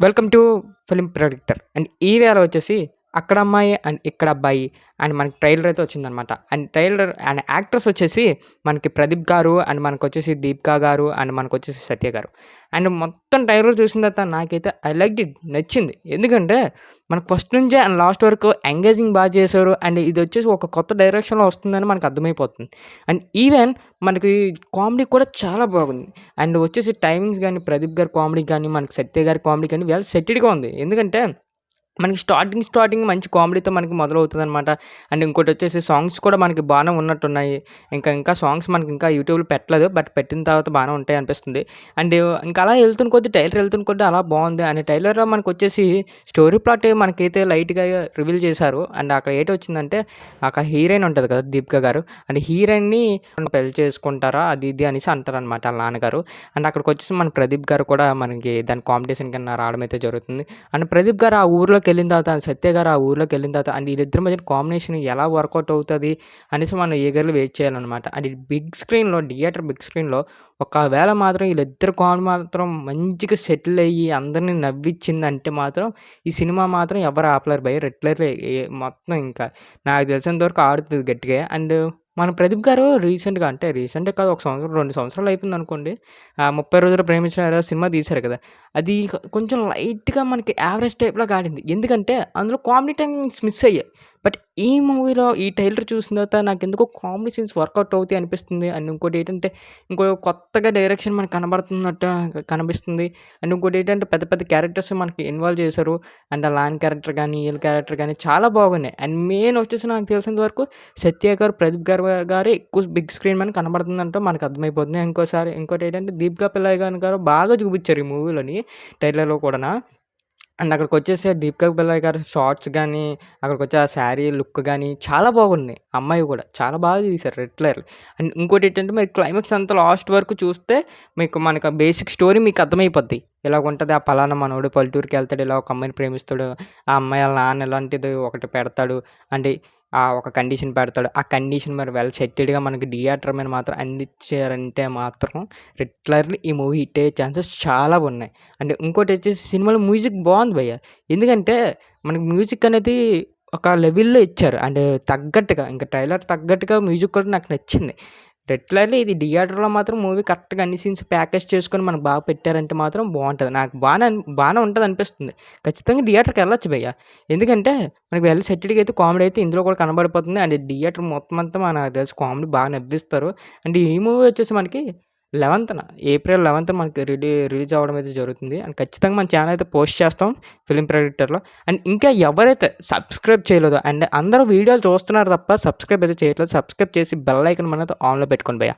Welcome to film ప్రొడిక్టర్ and ఈ వేళ వచ్చేసి అక్కడ అమ్మాయి అండ్ ఇక్కడ అబ్బాయి అండ్ మనకి ట్రైలర్ అయితే వచ్చిందనమాట. అండ్ ట్రైలర్ అండ్ యాక్టర్స్ వచ్చేసి మనకి ప్రదీప్ గారు అండ్ మనకు వచ్చేసి దీపికా గారు అండ్ మనకు వచ్చేసి సత్య గారు. అండ్ మొత్తం ట్రైలర్ చూసిన తర్వాత నాకైతే ఐ లైక్ ఇట్, నచ్చింది. ఎందుకంటే మనకు ఫస్ట్ నుంచే అండ్ లాస్ట్ వరకు ఎంగేజింగ్ బాగా చేశారు. అండ్ ఇది వచ్చేసి ఒక కొత్త డైరెక్షన్లో వస్తుందని మనకు అర్థమైపోతుంది. అండ్ ఈవెన్ మనకి కామెడీ కూడా చాలా బాగుంది. అండ్ వచ్చేసి టైమింగ్స్ కానీ ప్రదీప్ గారి కామెడీ కానీ మనకి సత్య గారి కామెడీ కానీ వెల్ సెటిల్డ్గా ఉంది. ఎందుకంటే మనకి స్టార్టింగ్ మంచి కామెడీతో మనకి మొదలవుతుందనమాట. అండ్ ఇంకోటి వచ్చేసి సాంగ్స్ కూడా మనకి బాగానే ఉన్నట్టున్నాయి. ఇంకా సాంగ్స్ మనకి ఇంకా యూట్యూబ్లో పెట్టలేదు, బట్ పెట్టిన తర్వాత బాగానే ఉంటాయి అనిపిస్తుంది. అండ్ ఇంకా అలా ట్రైలర్ వెళ్తున్న కొద్దీ అలా బాగుంది. అండ్ ట్రైలర్లో మనకు వచ్చేసి స్టోరీ ప్లాట్ మనకైతే లైట్గా రివీల్ చేశారు. అండ్ అక్కడ ఏంటి వచ్చిందంటే అక్కడ హీరోయిన్ ఉంటుంది కదా దీపిక గారు, అండ్ హీరోయిన్ని పెళ్లి చేసుకుంటారా అది ఇది అనేసి అంటారనమాట వాళ్ళ నాన్నగారు. అండ్ అక్కడికి వచ్చేసి మన ప్రదీప్ గారు కూడా మనకి దాని కాంపిటీషన్ కింద రావడం అయితే జరుగుతుంది. అండ్ ప్రదీప్ గారు ఆ ఊర్లోకి వెళ్ళిన తర్వాత సత్య గారు ఆ ఊర్లోకి వెళ్ళిన తర్వాత అండ్ వీళ్ళిద్దరి మధ్య కాంబినేషన్ ఎలా వర్కౌట్ అవుతుంది అనేసి మనం ఈగర్లీ వెయిట్ చేయాలన్నమాట. అండ్ థియేటర్ బిగ్ స్క్రీన్లో ఒకవేళ మాత్రం వీళ్ళిద్దరు కామెడీ మాత్రం మంచిగా సెటిల్ అయ్యి అందరినీ నవ్వించిందంటే మాత్రం ఈ సినిమా మాత్రం ఎవరు ఆపలేరు భయ్య. మొత్తం ఇంకా నాకు తెలిసినంత వరకు ఆడుతుంది గట్టిగా. అండ్ మన ప్రదీప్ గారు రీసెంట్గా కాదు, 1 సంవత్సరం 2 సంవత్సరాలు అయిపోయింది అనుకోండి. 30 రోజులు ప్రేమించిన ఏదో సినిమా తీశారు కదా, అది కొంచెం లైట్గా మనకి యావరేజ్ టైప్‌లాగా ఆడింది. ఎందుకంటే అందులో కామెడీ టైమింగ్స్ మిస్ అయ్యాయి. బట్ ఈ మూవీలో ఈ ట్రైలర్ చూసిన తర్వాత నాకెందుకో కామెడీ సీన్స్ వర్కౌట్ అవుతాయి అనిపిస్తుంది. అండ్ ఇంకోటి ఏంటంటే కొత్తగా డైరెక్షన్ మనకు కనబడుతున్నట్టు కనిపిస్తుంది. అండ్ ఇంకోటి ఏంటంటే పెద్ద పెద్ద క్యారెక్టర్స్ మనకి ఇన్వాల్వ్ చేశారు. అండ్ ఆ లాన్ క్యారెక్టర్ కానీ వీళ్ళ క్యారెక్టర్ కానీ చాలా బాగున్నాయి. అండ్ మెయిన్ వచ్చేసి నాకు తెలిసినంత వరకు సత్య గారు ప్రదీప్ గారే ఎక్కువ బిగ్ స్క్రీన్ మీద కనబడుతుందంటే మనకు అర్థమైపోతుంది. ఇంకోటి ఏంటంటే దీపికా పిల్లయ్య గారు బాగా చూపించారు ఈ మూవీలోని ట్రైలర్లో కూడా. అండ్ అక్కడికొచ్చేసి దీపికా పిల్లయ్య గారి షార్ట్స్ గానీ, అక్కడికొచ్చి ఆ శారీ లుక్ గానీ చాలా బాగున్నాయి. అమ్మాయి కూడా చాలా బాగా తీశారు ట్రైలర్. అండ్ ఇంకోటేంటంటే మరి క్లైమాక్స్ అంతా లాస్ట్ వరకు చూస్తే మనకు ఆ బేసిక్ స్టోరీ మీకు అర్థమైపోద్ది. ఇలాగుంటది, ఆ పలానా మనోడు పల్లెటూరికెళ్తాడు, ఇలా ఒక అమ్మాయిని ప్రేమిస్తాడు. ఆ అమ్మాయి ఆళ్ళ నాన్న ఇలాంటిది ఒకటి పెడతాడు. అంటే ఒక కండిషన్ పెడతాడు. ఆ కండిషన్ మరి వెల్ సెటిల్డ్‌గా మనకి థియేటర్ మీద మాత్రం అందించారంటే మాత్రం లిటరల్లీ ఈ మూవీ హిట్ అయ్యే ఛాన్సెస్ చాలా ఉన్నాయి. అండ్ ఇంకోటొచ్చేసి సినిమాలో మ్యూజిక్ బాగుంది భయ్య. ఎందుకంటే మనకి మ్యూజిక్ అనేది ఒక లెవెల్‌లో ఇచ్చారు. అండ్ తగ్గట్టుగా ఇంకా ట్రైలర్ తగ్గట్టుగా మ్యూజిక్ కూడా నాకు నచ్చింది. లిటరల్లీ ఇది థియేటర్‌లో మాత్రం మూవీ కరెక్ట్‌గా అన్ని సీన్స్ ప్యాకేజ్ చేసుకొని మనకు బాగా పెట్టారంటే మాత్రం బావుంటది. నాకు బానే ఉంటదనిపిస్తుంది. ఖచ్చితంగా థియేటర్‌కెళ్ళొచ్చు భయ్య. ఎందుకంటే మనకి వెల్ సెటిల్డ్‌గా అయితే కామెడీ అయితే ఇందులో కూడా కనబడిపోతుంది. అండ్ థియేటర్ మొత్తం అంతా నాకు తెలిసి కామెడీ బాగా నవ్విస్తారు. అండ్ ఈ మూవీ వచ్చేసి మనకి ఏప్రిల్ 11న మనకి రిలీజ్ అవ్వడం అయితే జరుగుతుంది. అండ్ ఖచ్చితంగా మన ఛానల్ అయితే పోస్ట్ చేస్తాం ఫిలిం ప్రెడిక్టర్‌లో. అండ్ ఇంకా ఎవరైతే సబ్స్క్రైబ్ చేయలేదో అండ్ అందరూ వీడియోలు చూస్తున్నారు తప్ప సబ్స్క్రైబ్ అయితే చేయట్లేదు. సబ్స్క్రైబ్ చేసి బెల్ ఐకాన్ మనతో ఆన్‌లో పెట్టుకోండి భయ్య.